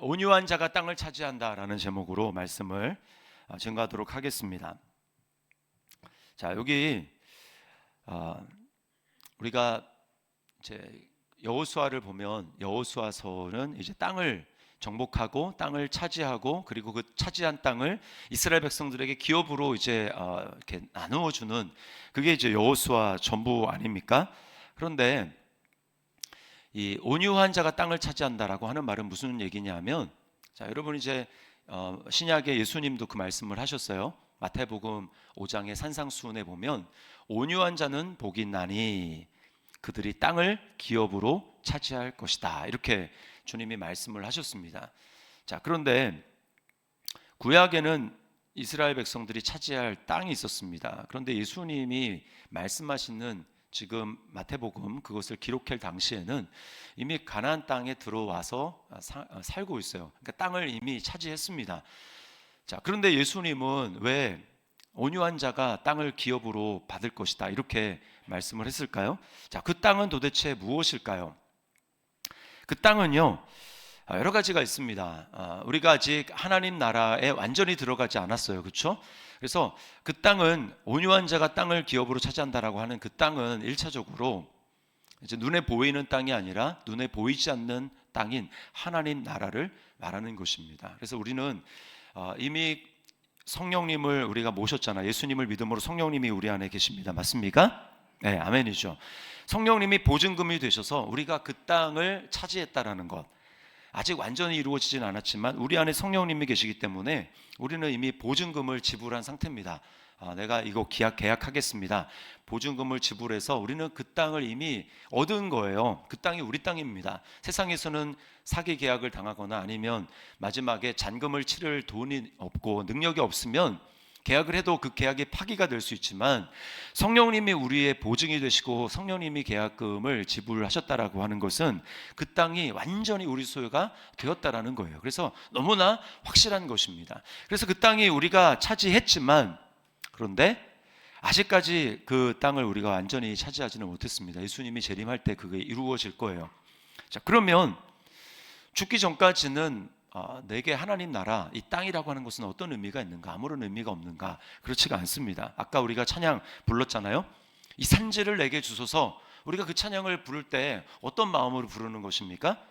온유한 자가 땅을 차지한다라는 제목으로 말씀을 증거하도록 하겠습니다. 자, 여기 우리가 이제 여호수아를 보면 여호수아서는 이제 땅을 정복하고 땅을 차지하고 그리고 그 차지한 땅을 이스라엘 백성들에게 기업으로 이제 이렇게 나누어 주는 그게 이제 여호수아 전부 아닙니까? 그런데 이 온유한 자가 땅을 차지한다라고 하는 말은 무슨 얘기냐면, 자, 여러분 이제 신약의 예수님도 그 말씀을 하셨어요. 마태복음 5장의 산상수훈에 보면 온유한 자는 복이 있나니 그들이 땅을 기업으로 차지할 것이다, 이렇게 주님이 말씀을 하셨습니다. 자, 그런데 구약에는 이스라엘 백성들이 차지할 땅이 있었습니다. 그런데 예수님이 말씀하시는 지금 마태복음 그것을 기록할 당시에는 이미 가나안 땅에 들어와서 살고 있어요. 그러니까 땅을 이미 차지했습니다. 자, 그런데 예수님은 왜 온유한 자가 땅을 기업으로 받을 것이다 이렇게 말씀을 했을까요? 자, 그 땅은 도대체 무엇일까요? 그 땅은요, 여러 가지가 있습니다. 우리가 아직 하나님 나라에 완전히 들어가지 않았어요. 그렇죠? 그래서 그 땅은 온유한 자가 땅을 기업으로 차지한다라고 하는 그 땅은 1차적으로 이제 눈에 보이는 땅이 아니라 눈에 보이지 않는 땅인 하나님 나라를 말하는 것입니다. 그래서 우리는 이미 성령님을 우리가 모셨잖아요. 예수님을 믿음으로 성령님이 우리 안에 계십니다. 맞습니까? 네, 아멘이죠. 성령님이 보증금이 되셔서 우리가 그 땅을 차지했다라는 것, 아직 완전히 이루어지진 않았지만 우리 안에 성령님이 계시기 때문에 우리는 이미 보증금을 지불한 상태입니다. 내가 이거 계약하겠습니다. 보증금을 지불해서 우리는 그 땅을 이미 얻은 거예요. 그 땅이 우리 땅입니다. 세상에서는 사기 계약을 당하거나 아니면 마지막에 잔금을 치를 돈이 없고 능력이 없으면 계약을 해도 그 계약이 파기가 될 수 있지만 성령님이 우리의 보증이 되시고 성령님이 계약금을 지불하셨다라고 하는 것은 그 땅이 완전히 우리 소유가 되었다라는 거예요. 그래서 너무나 확실한 것입니다. 그래서 그 땅이 우리가 차지했지만 그런데 아직까지 그 땅을 우리가 완전히 차지하지는 못했습니다. 예수님이 재림할 때 그게 이루어질 거예요. 자, 그러면 죽기 전까지는 내게 하나님 나라, 이 땅이라고 하는 것은 어떤 의미가 있는가? 아무런 의미가 없는가? 그렇지가 않습니다. 아까 우리가 찬양 불렀잖아요. 이 산지를 내게 주소서. 우리가 그 찬양을 부를 때 어떤 마음으로 부르는 것입니까?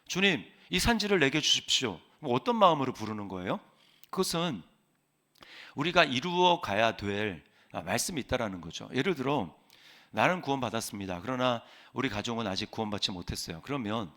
주님, 이 산지를 내게 주십시오. 어떤 마음으로 부르는 거예요? 그것은 우리가 이루어 가야 될 말씀이 있다라는 거죠. 예를 들어 나는 구원받았습니다. 그러나 우리 가족은 아직 구원받지 못했어요. 그러면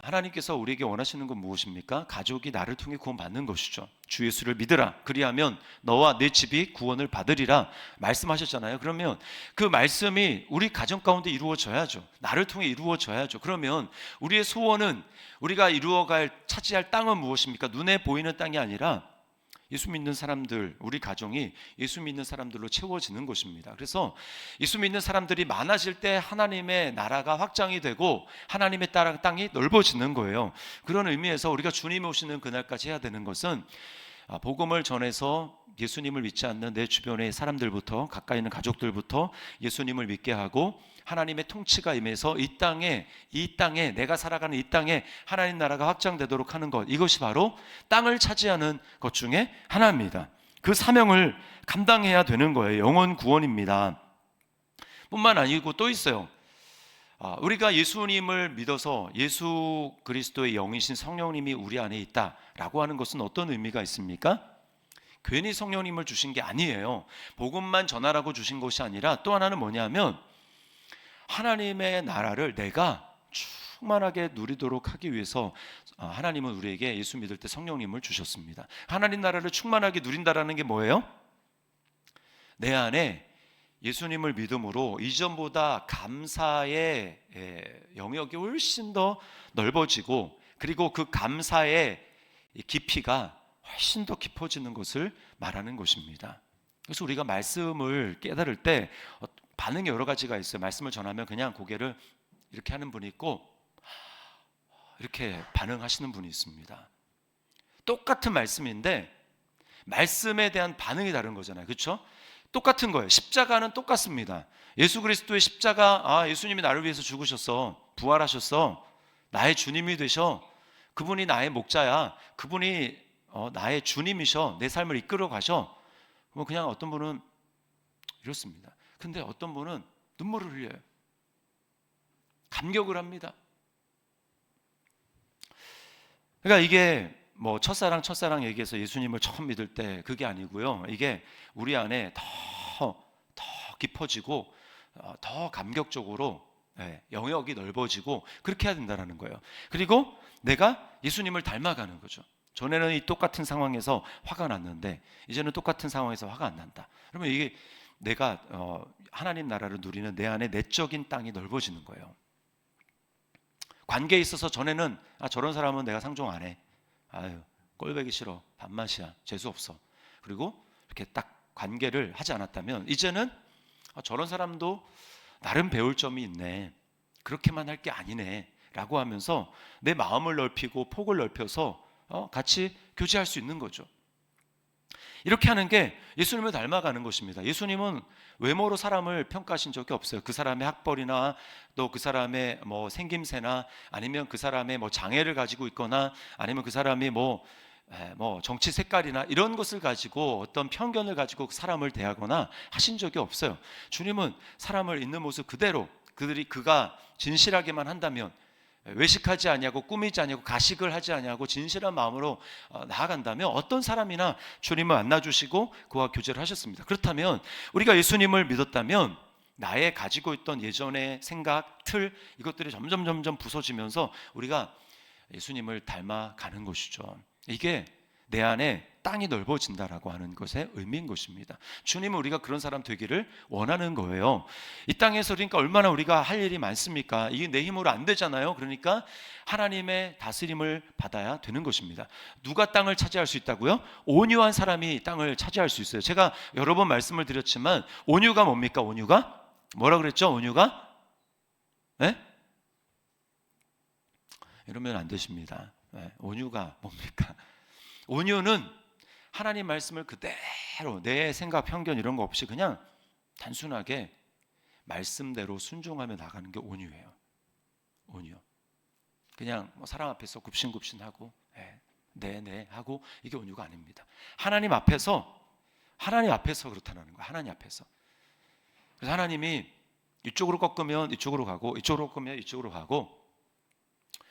하나님께서 우리에게 원하시는 건 무엇입니까? 가족이 나를 통해 구원받는 것이죠. 주 예수를 믿으라. 그리하면 너와 내 집이 구원을 받으리라 말씀하셨잖아요. 그러면 그 말씀이 우리 가정 가운데 이루어져야죠. 나를 통해 이루어져야죠. 그러면 우리의 소원은, 우리가 이루어갈 차지할 땅은 무엇입니까? 눈에 보이는 땅이 아니라 예수 믿는 사람들, 우리 가정이 예수 믿는 사람들로 채워지는 것입니다. 그래서 예수 믿는 사람들이 많아질 때 하나님의 나라가 확장이 되고 하나님의 땅이 넓어지는 거예요. 그런 의미에서 우리가 주님이 오시는 그날까지 해야 되는 것은 복음을 전해서 예수님을 믿지 않는 내 주변의 사람들부터, 가까이 있는 가족들부터 예수님을 믿게 하고 하나님의 통치가 임해서 이 땅에 내가 살아가는 이 땅에 하나님 나라가 확장되도록 하는 것, 이것이 바로 땅을 차지하는 것 중에 하나입니다. 그 사명을 감당해야 되는 거예요. 영혼 구원입니다. 뿐만 아니고 또 있어요. 우리가 예수님을 믿어서 예수 그리스도의 영이신 성령님이 우리 안에 있다라고 하는 것은 어떤 의미가 있습니까? 괜히 성령님을 주신 게 아니에요. 복음만 전하라고 주신 것이 아니라 또 하나는 뭐냐면 하나님의 나라를 내가 충만하게 누리도록 하기 위해서 하나님은 우리에게 예수 믿을 때 성령님을 주셨습니다. 하나님 나라를 충만하게 누린다라는 게 뭐예요? 내 안에 예수님을 믿음으로 이전보다 감사의 영역이 훨씬 더 넓어지고 그리고 그 감사의 깊이가 훨씬 더 깊어지는 것을 말하는 것입니다. 그래서 우리가 말씀을 깨달을 때 반응이 여러 가지가 있어요. 말씀을 전하면 그냥 고개를 이렇게 하는 분이 있고 이렇게 반응하시는 분이 있습니다. 똑같은 말씀인데 말씀에 대한 반응이 다른 거잖아요. 그렇죠? 똑같은 거예요. 십자가는 똑같습니다. 예수 그리스도의 십자가, 예수님이 나를 위해서 죽으셨어, 부활하셨어, 나의 주님이 되셔, 그분이 나의 목자야. 그분이 나의 주님이셔. 내 삶을 이끌어 가셔. 뭐 그냥 어떤 분은 이렇습니다. 근데 어떤 분은 눈물을 흘려요. 감격을 합니다. 그러니까 이게 뭐 첫사랑 얘기해서 예수님을 처음 믿을 때 그게 아니고요. 이게 우리 안에 더 깊어지고 더 감격적으로 영역이 넓어지고 그렇게 해야 된다는 거예요. 그리고 내가 예수님을 닮아가는 거죠. 전에는 이 똑같은 상황에서 화가 났는데 이제는 똑같은 상황에서 화가 안 난다. 그러면 이게 내가 하나님 나라를 누리는 내 안에 내적인 땅이 넓어지는 거예요. 관계에 있어서 전에는 저런 사람은 내가 상종 안 해. 아유, 꼴보기 싫어. 밥맛이야. 재수 없어. 그리고 이렇게 딱 관계를 하지 않았다면 이제는 저런 사람도 나름 배울 점이 있네. 그렇게만 할 게 아니네. 라고 하면서 내 마음을 넓히고 폭을 넓혀서 같이 교제할 수 있는 거죠. 이렇게 하는 게 예수님을 닮아가는 것입니다. 예수님은 외모로 사람을 평가하신 적이 없어요. 그 사람의 학벌이나 또 그 사람의 뭐 생김새나 아니면 그 사람의 뭐 장애를 가지고 있거나 아니면 그 사람이 뭐 정치 색깔이나 이런 것을 가지고 어떤 편견을 가지고 사람을 대하거나 하신 적이 없어요. 주님은 사람을 있는 모습 그대로 그가 진실하게만 한다면 외식하지 아니하고 꾸미지 아니하고 가식을 하지 아니하고 진실한 마음으로 나아간다면 어떤 사람이나 주님을 만나주시고 그와 교제를 하셨습니다. 그렇다면 우리가 예수님을 믿었다면 나의 가지고 있던 예전의 생각, 틀 이것들이 점점 부서지면서 우리가 예수님을 닮아가는 것이죠. 이게 내 안에 땅이 넓어진다라고 하는 것의 의미인 것입니다. 주님은 우리가 그런 사람 되기를 원하는 거예요. 이 땅에서 그러니까 얼마나 우리가 할 일이 많습니까? 이게 내 힘으로 안 되잖아요. 그러니까 하나님의 다스림을 받아야 되는 것입니다. 누가 땅을 차지할 수 있다고요? 온유한 사람이 땅을 차지할 수 있어요. 제가 여러 번 말씀을 드렸지만 온유가 뭡니까? 온유가? 뭐라 그랬죠? 온유가? 네? 이러면 안 되십니다. 온유가 뭡니까? 온유는 하나님 말씀을 그대로 내 생각, 편견 이런 거 없이 그냥 단순하게 말씀대로 순종하며 나가는 게 온유예요. 온유. 그냥 뭐 사람 앞에서 굽신굽신하고 네 하고 이게 온유가 아닙니다. 하나님 앞에서 그렇다는 거예요. 하나님 앞에서. 그래서 하나님이 이쪽으로 꺾으면 이쪽으로 가고 이쪽으로 꺾으면 이쪽으로 가고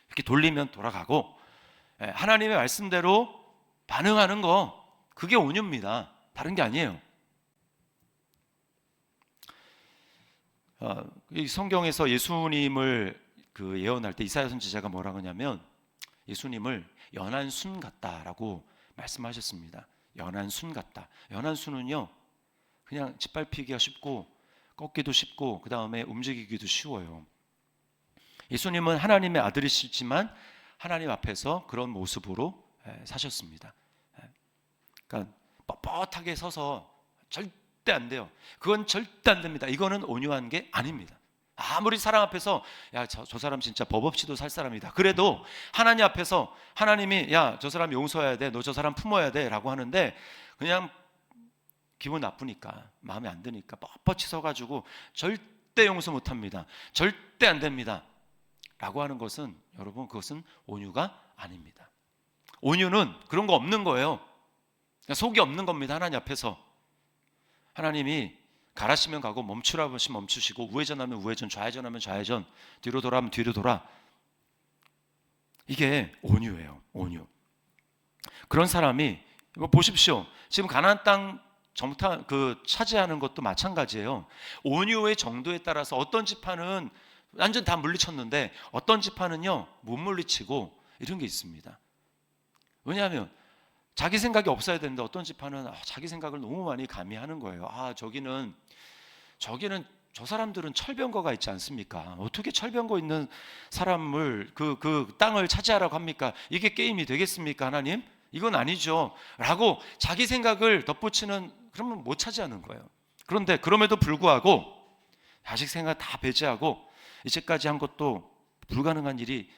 이렇게 돌리면 돌아가고 하나님의 말씀대로 반응하는 거 그게 온유입니다. 다른 게 아니에요. 이 성경에서 예수님을 예언할 때 이사야 선지자가 뭐라고 하냐면 예수님을 연한 순 같다라고 말씀하셨습니다. 연한 순 같다. 연한 순은요 그냥 짓밟히기가 쉽고 꺾기도 쉽고 그 다음에 움직이기도 쉬워요. 예수님은 하나님의 아들이시지만 하나님 앞에서 그런 모습으로 사셨습니다. 그러니까 뻣뻣하게 서서 절대 안 돼요. 그건 절대 안 됩니다. 이거는 온유한 게 아닙니다. 아무리 사람 앞에서 저 사람 진짜 법 없이도 살 사람이다. 그래도 하나님 앞에서 하나님이 저 사람 용서해야 돼. 너 저 사람 품어야 돼. 라고 하는데 그냥 기분 나쁘니까 마음에 안 드니까 뻣뻣이 서가지고 절대 용서 못합니다. 절대 안 됩니다. 라고 하는 것은 여러분 그것은 온유가 아닙니다. 온유는 그런 거 없는 거예요. 속이 없는 겁니다. 하나님 앞에서 하나님이 가라시면 가고 멈추라고 하시면 멈추시고 우회전하면 우회전, 좌회전하면 좌회전, 뒤로 돌아하면 뒤로 돌아. 이게 온유예요. 온유. 그런 사람이 보십시오. 지금 가나안 땅 차지하는 것도 마찬가지예요. 온유의 정도에 따라서 어떤 지파는 완전 다 물리쳤는데 어떤 지파는요 못 물리치고 이런 게 있습니다. 왜냐하면 자기 생각이 없어야 되는데 어떤 지파는 자기 생각을 너무 많이 가미하는 거예요. 저기는 저 사람들은 철병거가 있지 않습니까? 어떻게 철병거 있는 사람을 그 땅을 차지하라고 합니까? 이게 게임이 되겠습니까, 하나님? 이건 아니죠. 라고 자기 생각을 덧붙이는 그러면 못 차지하는 거예요. 그런데 그럼에도 불구하고 자식 생각 다 배제하고 이제까지 한 것도 불가능한 일이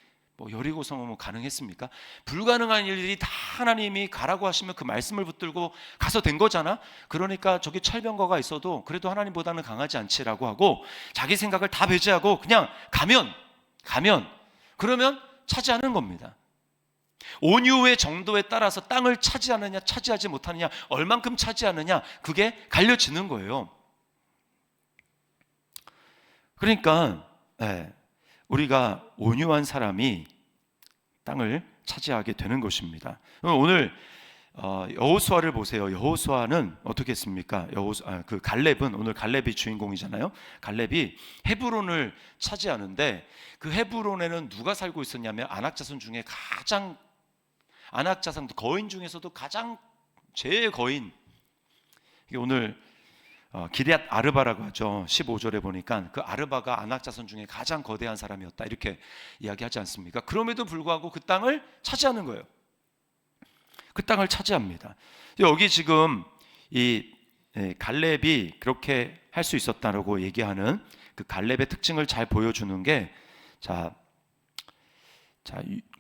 여리고성 가능했습니까? 불가능한 일이 다 하나님이 가라고 하시면 그 말씀을 붙들고 가서 된 거잖아. 그러니까 저기 철병거가 있어도 그래도 하나님보다는 강하지 않지라고 하고 자기 생각을 다 배제하고 그냥 가면 그러면 차지하는 겁니다. 온유의 정도에 따라서 땅을 차지하느냐 차지하지 못하느냐, 얼만큼 차지하느냐, 그게 갈려지는 거예요. 그러니까 우리가 온유한 사람이 땅을 차지하게 되는 것입니다. 오늘 여호수아를 보세요. 여호수아는 어떻게 했습니까? 그 갈렙은, 오늘 갈렙이 주인공이잖아요. 갈렙이 헤브론을 차지하는데, 그 헤브론에는 누가 살고 있었냐면 아낙 자손 중에 가장, 아낙 자손 거인 중에서도 가장 제일 거인, 이게 오늘 기럇 아르바라고 하죠. 15절에 보니까 그 아르바가 아낙 자손 중에 가장 거대한 사람이었다, 이렇게 이야기하지 않습니까? 그럼에도 불구하고 그 땅을 차지하는 거예요. 그 땅을 차지합니다. 여기 지금 이 갈렙이 그렇게 할 수 있었다라고 얘기하는 그 갈렙의 특징을 잘 보여주는 게,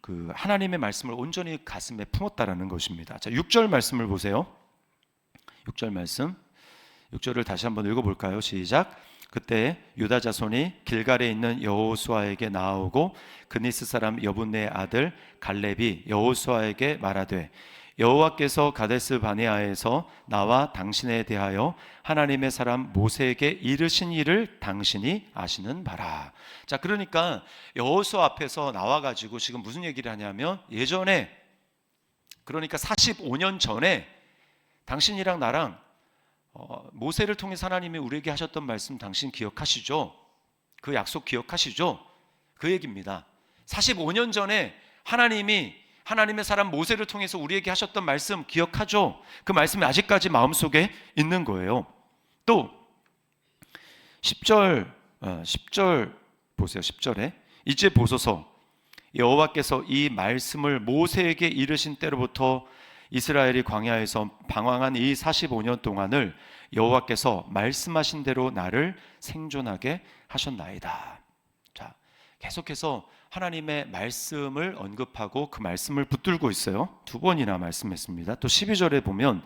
그 하나님의 말씀을 온전히 가슴에 품었다라는 것입니다. 자, 6절 말씀을 보세요. 6절 말씀, 6절을 다시 한번 읽어볼까요? 시작. 그때 유다 자손이 길갈에 있는 여호수아에게 나아오고 그니스 사람 여분네의 아들 갈렙이 여호수아에게 말하되, 여호와께서 가데스 바네아에서 나와 당신에 대하여 하나님의 사람 모세에게 이르신 일을 당신이 아시는 바라. 자, 그러니까 여호수아 앞에서 나와가지고 지금 무슨 얘기를 하냐면, 예전에, 그러니까 45년 전에 당신이랑 나랑 모세를 통해서 하나님이 우리에게 하셨던 말씀 당신 기억하시죠? 그 약속 기억하시죠? 그 얘기입니다. 45년 전에 하나님의 사람 모세를 통해서 우리에게 하셨던 말씀 기억하죠? 그 말씀이 아직까지 마음속에 있는 거예요. 또 10절 보세요. 10절에 이제 보소서, 여호와께서 이 말씀을 모세에게 이르신 때로부터 이스라엘이 광야에서 방황한 이 45년 동안을 여호와께서 말씀하신 대로 나를 생존하게 하셨나이다. 자, 계속해서 하나님의 말씀을 언급하고 그 말씀을 붙들고 있어요. 두 번이나 말씀했습니다. 또 12절에 보면,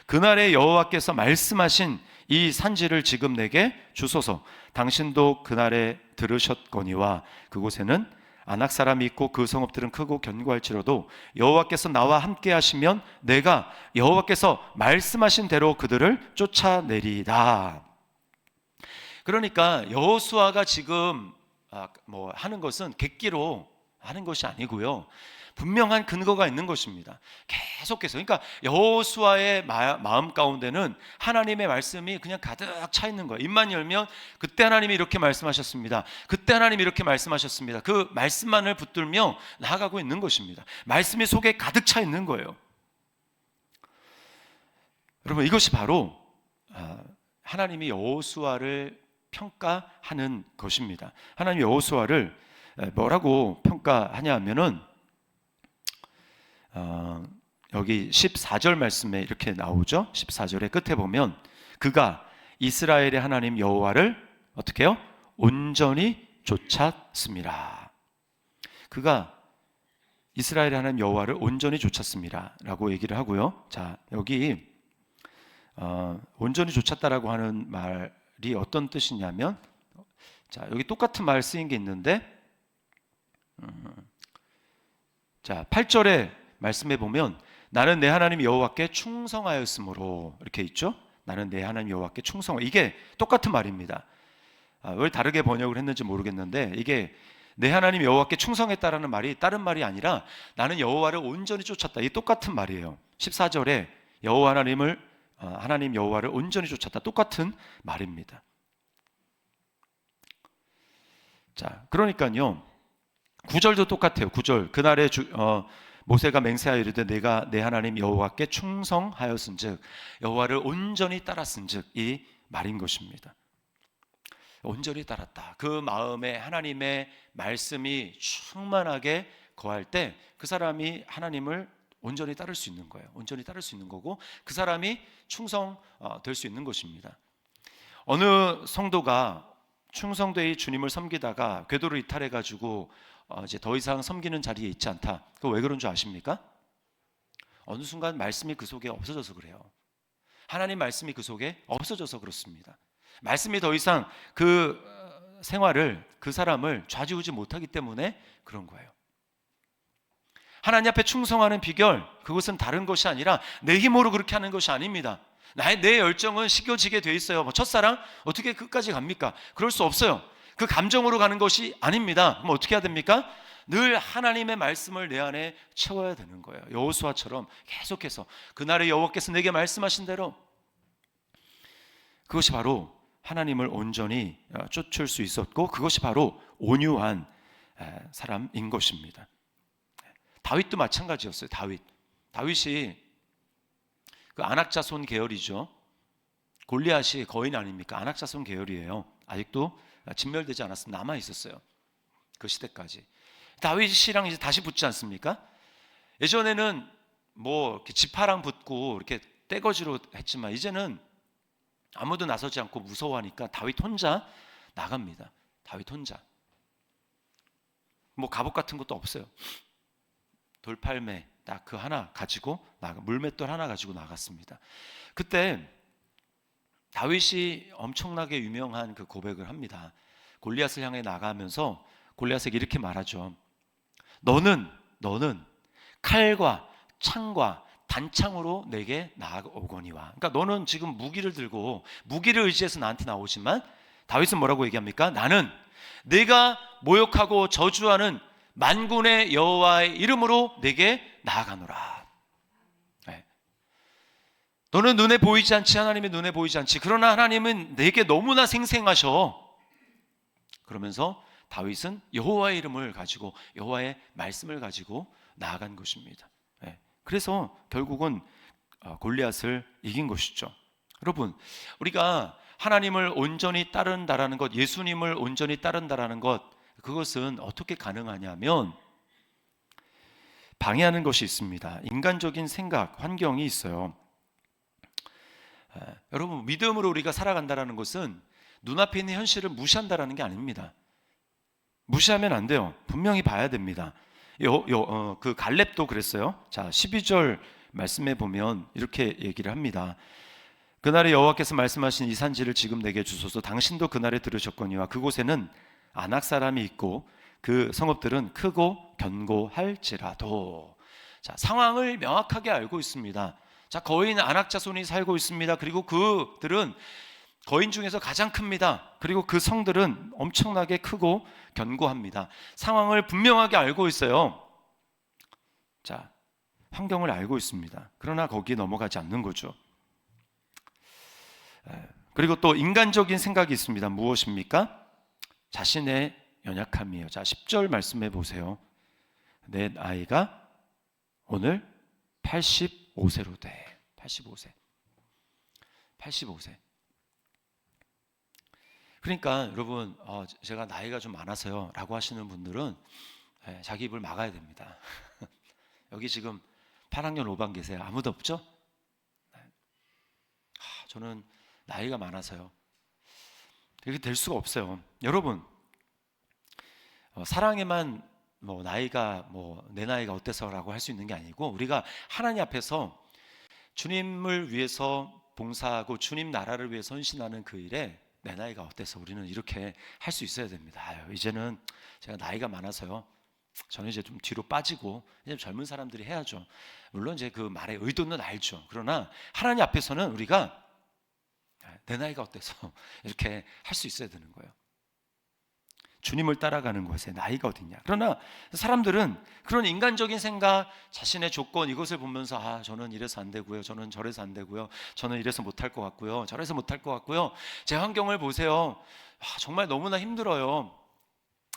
그날에 여호와께서 말씀하신 이 산지를 지금 내게 주소서, 당신도 그날에 들으셨거니와 그곳에는 아낙 사람이 있고 그 성읍들은 크고 견고할지라도 여호와께서 나와 함께 하시면 내가 여호와께서 말씀하신 대로 그들을 쫓아내리다. 그러니까 여호수아가 지금 하는 것은 객기로 하는 것이 아니고요, 분명한 근거가 있는 것입니다. 계속해서, 그러니까 여호수아의 마음 가운데는 하나님의 말씀이 그냥 가득 차 있는 거예요. 입만 열면 그때 하나님이 이렇게 말씀하셨습니다, 그때 하나님이 이렇게 말씀하셨습니다, 그 말씀만을 붙들며 나아가고 있는 것입니다. 말씀이 속에 가득 차 있는 거예요. 여러분, 이것이 바로 하나님이 여호수아를 평가하는 것입니다. 하나님이 여호수아를 뭐라고 평가하냐 하면은, 여기 14절 말씀에 이렇게 나오죠. 14절의 끝에 보면, 그가 이스라엘의 하나님 여호와를 어떻게 해요? 온전히 쫓았습니다. 그가 이스라엘의 하나님 여호와를 온전히 쫓았습니다 라고 얘기를 하고요. 자, 여기 온전히 쫓았다라고 하는 말이 어떤 뜻이냐면, 자, 여기 똑같은 말 쓰인 게 있는데, 자, 8절에 말씀해 보면, 나는 내 하나님 여호와께 충성하였으므로, 이렇게 있죠. 나는 내 하나님 여호와께 충성, 이게 똑같은 말입니다. 왜 다르게 번역을 했는지 모르겠는데, 이게 내 하나님 여호와께 충성했다라는 말이 다른 말이 아니라 나는 여호와를 온전히 쫓았다, 이 똑같은 말이에요. 14절에 하나님 여호와를 온전히 쫓았다, 똑같은 말입니다. 자, 그러니까요, 9절도 똑같아요. 9절, 그날에 모세가 맹세하여 이르되 내가 내 하나님 여호와께 충성하였은즉, 여호와를 온전히 따랐은즉, 이 말인 것입니다. 온전히 따랐다. 그 마음에 하나님의 말씀이 충만하게 거할 때 그 사람이 하나님을 온전히 따를 수 있는 거예요. 온전히 따를 수 있는 거고, 그 사람이 충성될 수 있는 것입니다. 어느 성도가 충성되이 주님을 섬기다가 궤도를 이탈해가지고 이제 더 이상 섬기는 자리에 있지 않다. 그거 왜 그런 줄 아십니까? 어느 순간 말씀이 그 속에 없어져서 그래요. 하나님 말씀이 그 속에 없어져서 그렇습니다. 말씀이 더 이상 그 생활을, 그 사람을 좌지우지 못하기 때문에 그런 거예요. 하나님 앞에 충성하는 비결, 그것은 다른 것이 아니라 내 힘으로 그렇게 하는 것이 아닙니다. 내 열정은 식어지게 돼 있어요. 뭐 첫사랑 어떻게 끝까지 갑니까? 그럴 수 없어요. 그 감정으로 가는 것이 아닙니다. 그럼 어떻게 해야 됩니까? 늘 하나님의 말씀을 내 안에 채워야 되는 거예요. 여호수아처럼 계속해서 그날의 여호와께서 내게 말씀하신 대로, 그것이 바로 하나님을 온전히 쫓을 수 있었고, 그것이 바로 온유한 사람인 것입니다. 다윗도 마찬가지였어요. 다윗이 그 안악자손 계열이죠. 골리앗이 거인 아닙니까? 안악자손 계열이에요. 아직도 진멸되지 않았습니다. 남아 있었어요. 그 시대까지. 다윗이랑 이제 다시 붙지 않습니까? 예전에는 뭐 이렇게 지파랑 붙고 이렇게 떼거지로 했지만 이제는 아무도 나서지 않고 무서워하니까 다윗 혼자 나갑니다. 다윗 혼자. 뭐 갑옷 같은 것도 없어요. 돌팔매 딱 그 하나 가지고 물맷돌 하나 가지고 나갔습니다. 그때 다윗이 엄청나게 유명한 그 고백을 합니다. 골리앗을 향해 나가면서 골리앗에게 이렇게 말하죠. 너는 칼과 창과 단창으로 내게 나아오거니와. 그러니까 너는 지금 무기를 들고 무기를 의지해서 나한테 나오지만, 다윗은 뭐라고 얘기합니까? 나는 내가 모욕하고 저주하는 만군의 여호와의 이름으로 내게 나아가노라. 네. 너는 눈에 보이지 않지, 하나님의 눈에 보이지 않지. 그러나 하나님은 내게 너무나 생생하셔. 그러면서 다윗은 여호와의 이름을 가지고, 여호와의 말씀을 가지고 나아간 것입니다. 네. 그래서 결국은 골리앗을 이긴 것이죠. 여러분, 우리가 하나님을 온전히 따른다라는 것, 예수님을 온전히 따른다라는 것, 그것은 어떻게 가능하냐면 방해하는 것이 있습니다. 인간적인 생각, 환경이 있어요. 여러분, 믿음으로 우리가 살아간다는 것은 눈앞에 있는 현실을 무시한다는 게 아닙니다. 무시하면 안 돼요. 분명히 봐야 됩니다. 그 갈렙도 그랬어요. 자, 12절 말씀에 보면 이렇게 얘기를 합니다. 그날에 여호와께서 말씀하신 이 산지를 지금 내게 주소서. 당신도 그날에 들으셨거니와 그곳에는 아낙 사람이 있고 그 성읍들은 크고 견고할지라도. 자, 상황을 명확하게 알고 있습니다. 자, 거인 아낙 자손이 살고 있습니다. 그리고 그들은 거인 중에서 가장 큽니다. 그리고 그 성들은 엄청나게 크고 견고합니다. 상황을 분명하게 알고 있어요. 자, 환경을 알고 있습니다. 그러나 거기에 넘어가지 않는 거죠. 그리고 또 인간적인 생각이 있습니다. 무엇입니까? 자신의 연약함이에요. 자, 10절 말씀해 보세요. 내 나이가 오늘 85세로 돼. 85세. 그러니까 여러분, 제가 나이가 좀 많아서요 라고 하시는 분들은 자기 입을 막아야 됩니다. 여기 지금 8학년 5반 계세요. 아무도 없죠? 저는 나이가 많아서요. 이렇게 될 수가 없어요. 여러분, 사랑에만 뭐 나이가 내 나이가 어때서라고 할 수 있는 게 아니고, 우리가 하나님 앞에서 주님을 위해서 봉사하고 주님 나라를 위해서 헌신하는 그 일에 내 나이가 어때서 우리는 이렇게 할 수 있어야 됩니다. 이제는 제가 나이가 많아서요, 저는 이제 좀 뒤로 빠지고 이제 젊은 사람들이 해야죠. 물론 이제 그 말의 의도는 알죠. 그러나 하나님 앞에서는 우리가 내 나이가 어때서 이렇게 할 수 있어야 되는 거예요. 주님을 따라가는 것에 나이가 어딨냐. 그러나 사람들은 그런 인간적인 생각, 자신의 조건, 이것을 보면서 저는 이래서 안 되고요, 저는 저래서 안 되고요, 저는 이래서 못할 것 같고요, 저래서 못할 것 같고요. 제 환경을 보세요. 정말 너무나 힘들어요.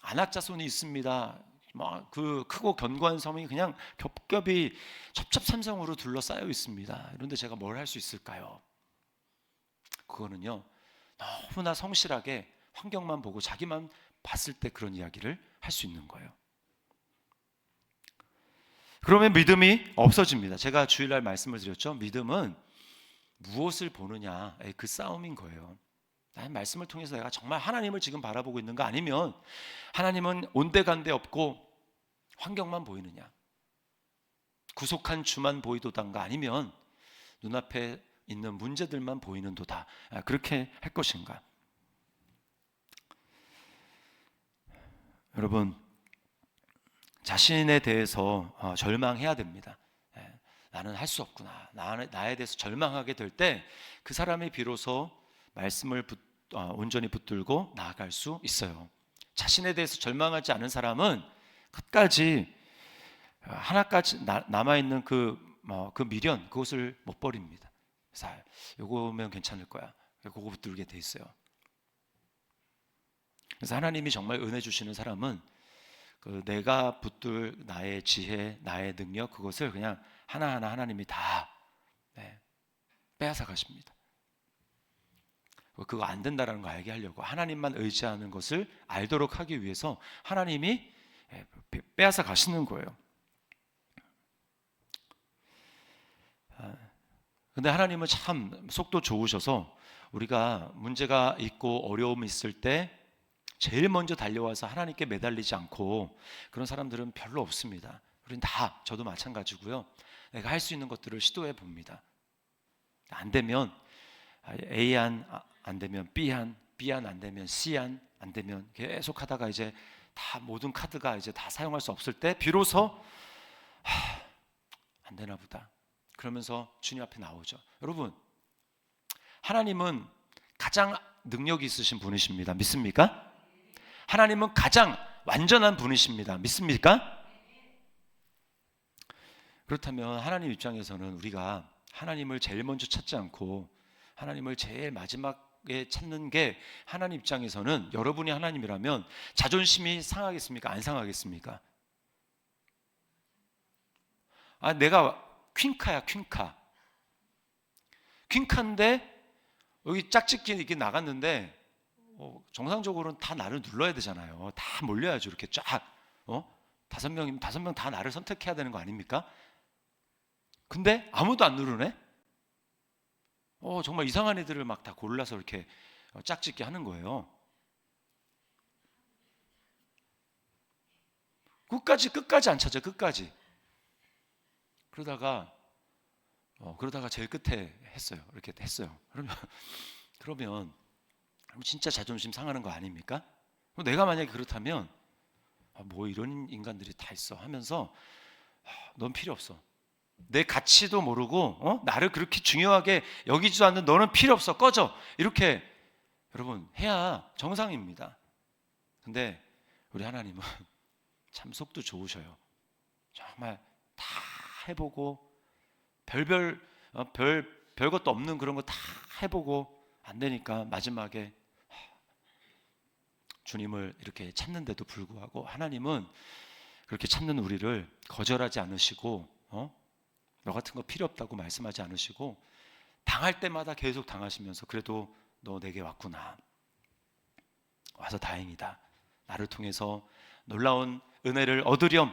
안악자손이 있습니다. 그 크고 견고한 섬이 그냥 겹겹이 첩첩산성으로 둘러싸여 있습니다. 그런데 제가 뭘 할 수 있을까요? 그거는요, 너무나 성실하게 환경만 보고 자기만 봤을 때 그런 이야기를 할 수 있는 거예요. 그러면 믿음이 없어집니다. 제가 주일날 말씀을 드렸죠. 믿음은 무엇을 보느냐의 그 싸움인 거예요. 나의 말씀을 통해서 내가 정말 하나님을 지금 바라보고 있는가, 아니면 하나님은 온데간데 없고 환경만 보이느냐, 구속한 주만 보이도단가, 아니면 눈앞에 있는 문제들만 보이는도다, 그렇게 할 것인가. 여러분, 자신에 대해서 절망해야 됩니다. 예, 나는 할 수 없구나. 나에 대해서 절망하게 될 때 그 사람이 비로소 말씀을 온전히 붙들고 나아갈 수 있어요. 자신에 대해서 절망하지 않은 사람은 끝까지 하나까지 남아있는 그 미련, 그것을 못 버립니다. 그래서 요거면 괜찮을 거야. 그거 붙들게 돼 있어요. 그래서 하나님이 정말 은혜 주시는 사람은 내가 붙들 나의 지혜, 나의 능력, 그것을 그냥 하나하나 하나님이 다 빼앗아 가십니다. 그거 안 된다라는 거 알게 하려고, 하나님만 의지하는 것을 알도록 하기 위해서 하나님이 빼앗아 가시는 거예요. 근데 하나님은 참 속도 좋으셔서 우리가 문제가 있고 어려움이 있을 때 제일 먼저 달려와서 하나님께 매달리지 않고, 그런 사람들은 별로 없습니다. 우린 다, 저도 마찬가지고요. 내가 할 수 있는 것들을 시도해 봅니다. 안 되면 A안 안 되면 B안, B안 안 되면 C안 안 되면 계속 하다가 이제 다 모든 카드가 이제 다 사용할 수 없을 때 비로소 안 되나 보다. 그러면서 주님 앞에 나오죠. 여러분, 하나님은 가장 능력이 있으신 분이십니다. 믿습니까? 하나님은 가장 완전한 분이십니다. 믿습니까? 그렇다면 하나님 입장에서는 우리가 하나님을 제일 먼저 찾지 않고 하나님을 제일 마지막에 찾는 게, 하나님 입장에서는 여러분이 하나님이라면 자존심이 상하겠습니까? 안 상하겠습니까? 내가 퀸카야, 퀸카. 퀸카인데 여기 짝짓기 이렇게 나갔는데 정상적으로는 다 나를 눌러야 되잖아요. 다 몰려야죠. 이렇게 쫙. 5명이면 5명 다 나를 선택해야 되는 거 아닙니까? 근데 아무도 안 누르네? 정말 이상한 애들을 막 다 골라서 이렇게 짝짓기 하는 거예요. 끝까지 안 찾아, 끝까지. 그러다가 제일 끝에 했어요. 이렇게 했어요. 그러면 진짜 자존심 상하는 거 아닙니까? 내가 만약에 그렇다면 뭐 이런 인간들이 다 있어 하면서 넌 필요 없어. 내 가치도 모르고 나를 그렇게 중요하게 여기지도 않는 너는 필요 없어. 꺼져. 이렇게 여러분 해야 정상입니다. 근데 우리 하나님은 참 속도 좋으셔요. 정말 다 해보고 별것도 없는 그런 거 다 해보고 안 되니까 마지막에 주님을 이렇게 찾는데도 불구하고 하나님은 그렇게 찾는 우리를 거절하지 않으시고 너 같은 거 필요 없다고 말씀하지 않으시고, 당할 때마다 계속 당하시면서 그래도 너 내게 왔구나, 와서 다행이다, 나를 통해서 놀라운 은혜를 얻으렴,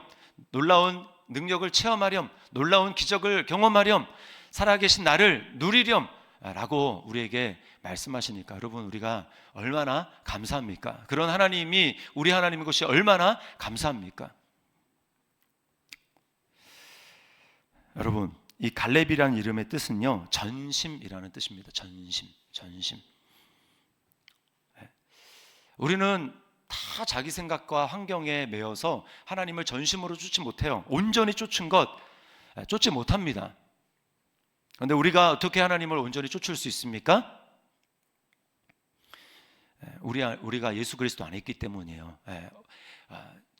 놀라운 능력을 체험하렴, 놀라운 기적을 경험하렴, 살아계신 나를 누리렴 라고 우리에게 말씀하시니까 여러분, 우리가 얼마나 감사합니까? 그런 하나님이 우리 하나님인 것이 얼마나 감사합니까? 여러분, 이 갈렙이라는 이름의 뜻은요, 전심이라는 뜻입니다. 전심. 우리는 다 자기 생각과 환경에 매여서 하나님을 전심으로 쫓지 못해요. 온전히 쫓지 못합니다. 그런데 우리가 어떻게 하나님을 온전히 쫓을 수 있습니까? 우리가 예수 그리스도 안에 있기 때문이에요.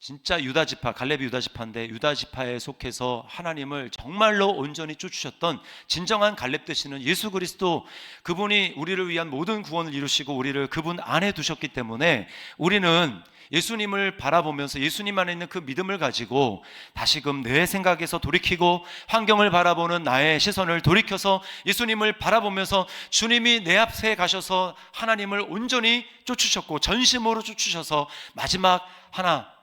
진짜 유다 지파, 갈렙이 유다 지파인데 유다 지파에 속해서 하나님을 정말로 온전히 쫓으셨던 진정한 갈렙 되시는 예수 그리스도, 그분이 우리를 위한 모든 구원을 이루시고 우리를 그분 안에 두셨기 때문에 우리는 예수님을 바라보면서 예수님 안에 있는 그 믿음을 가지고 다시금 내 생각에서 돌이키고 환경을 바라보는 나의 시선을 돌이켜서 예수님을 바라보면서 주님이 내 앞에 가셔서 하나님을 온전히 쫓으셨고 전심으로 쫓으셔서 마지막 하나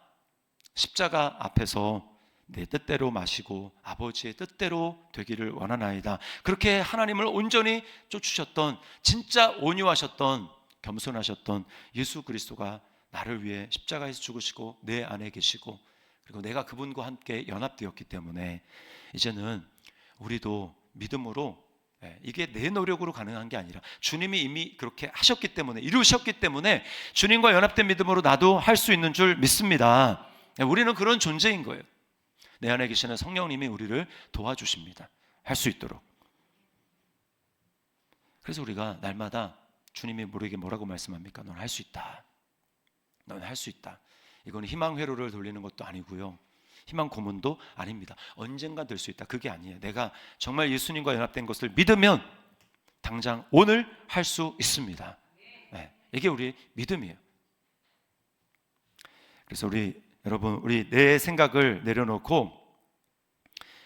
십자가 앞에서 내 뜻대로 마시고 아버지의 뜻대로 되기를 원하나이다, 그렇게 하나님을 온전히 쫓으셨던, 진짜 온유하셨던, 겸손하셨던 예수 그리스도가 나를 위해 십자가에서 죽으시고 내 안에 계시고, 그리고 내가 그분과 함께 연합되었기 때문에 이제는 우리도 믿음으로, 이게 내 노력으로 가능한 게 아니라 주님이 이미 그렇게 하셨기 때문에, 이루셨기 때문에 주님과 연합된 믿음으로 나도 할 수 있는 줄 믿습니다. 우리는 그런 존재인 거예요. 내 안에 계시는 성령님이 우리를 도와주십니다. 할 수 있도록. 그래서 우리가 날마다 주님이 우리에게 뭐라고 말씀합니까? 넌 할 수 있다. 넌 할 수 있다. 이건 희망 회로를 돌리는 것도 아니고요, 희망 고문도 아닙니다. 언젠가 될 수 있다. 그게 아니에요. 내가 정말 예수님과 연합된 것을 믿으면 당장 오늘 할 수 있습니다. 네, 이게 우리 믿음이에요. 그래서 여러분, 우리 내 생각을 내려놓고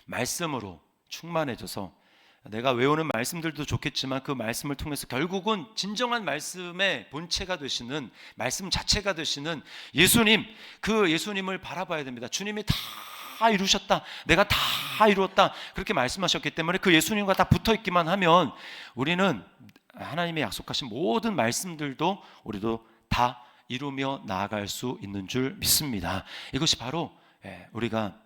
말씀으로 충만해져서, 내가 외우는 말씀들도 좋겠지만 그 말씀을 통해서 결국은 진정한 말씀의 본체가 되시는, 말씀 자체가 되시는 예수님, 그 예수님을 바라봐야 됩니다. 주님이 다 이루셨다, 내가 다 이루었다, 그렇게 말씀하셨기 때문에 그 예수님과 다 붙어있기만 하면 우리는 하나님의 약속하신 모든 말씀들도 우리도 다 이루며 나아갈 수 있는 줄 믿습니다. 이것이 바로 우리가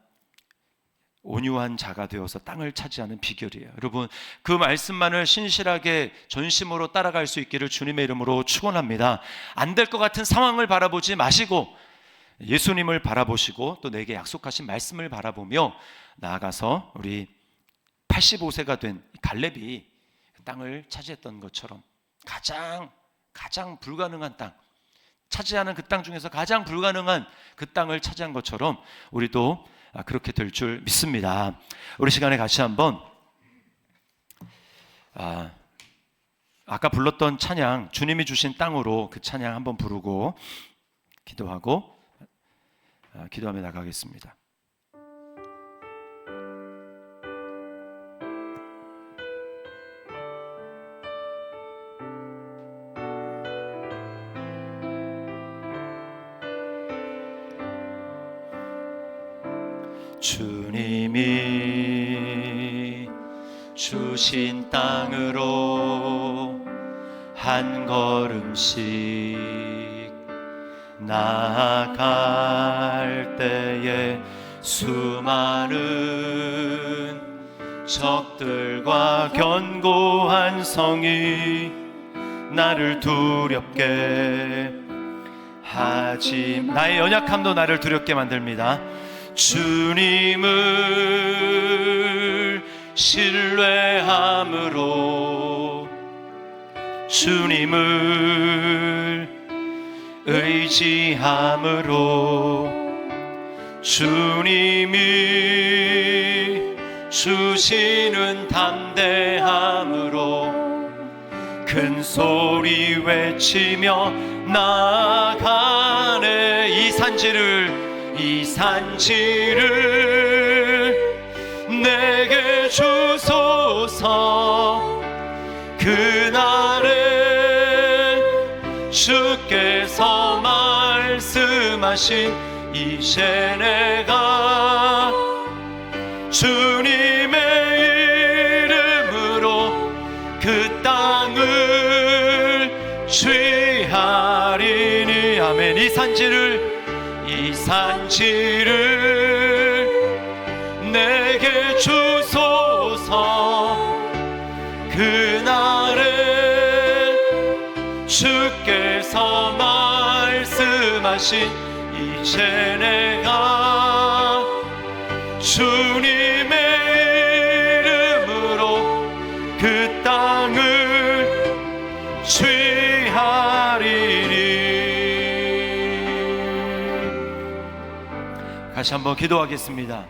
온유한 자가 되어서 땅을 차지하는 비결이에요. 여러분, 그 말씀만을 신실하게 전심으로 따라갈 수 있기를 주님의 이름으로 축원합니다. 안 될 것 같은 상황을 바라보지 마시고 예수님을 바라보시고 또 내게 약속하신 말씀을 바라보며 나아가서 우리 85세가 된 갈렙이 땅을 차지했던 것처럼 가장 불가능한 땅, 차지하는 그 땅 중에서 가장 불가능한 그 땅을 차지한 것처럼 우리도 그렇게 될 줄 믿습니다. 우리 시간에 같이 한번 아까 불렀던 찬양, 주님이 주신 땅으로, 그 찬양 한번 부르고 기도하며 나가겠습니다. 주님이 주신 땅으로 한 걸음씩 나아갈 때에 수많은 적들과 견고한 성이 나를 두렵게 하지, 나의 연약함도 나를 두렵게 만듭니다. 주님을 신뢰함으로, 주님을 의지함으로, 주님이 주시는 담대함으로 큰 소리 외치며 나아가네. 이 산지를 내게 주소서. 그날에 주께서 말씀하신 이제 내가 주님의 이름으로 그 땅을 취하리니. 아멘. 이 산지를 내게 주소서. 그날에 주께서 말씀하신 이제 내가 주님의 이름으로 그 땅을 취하리니. 다시 한번 기도하겠습니다.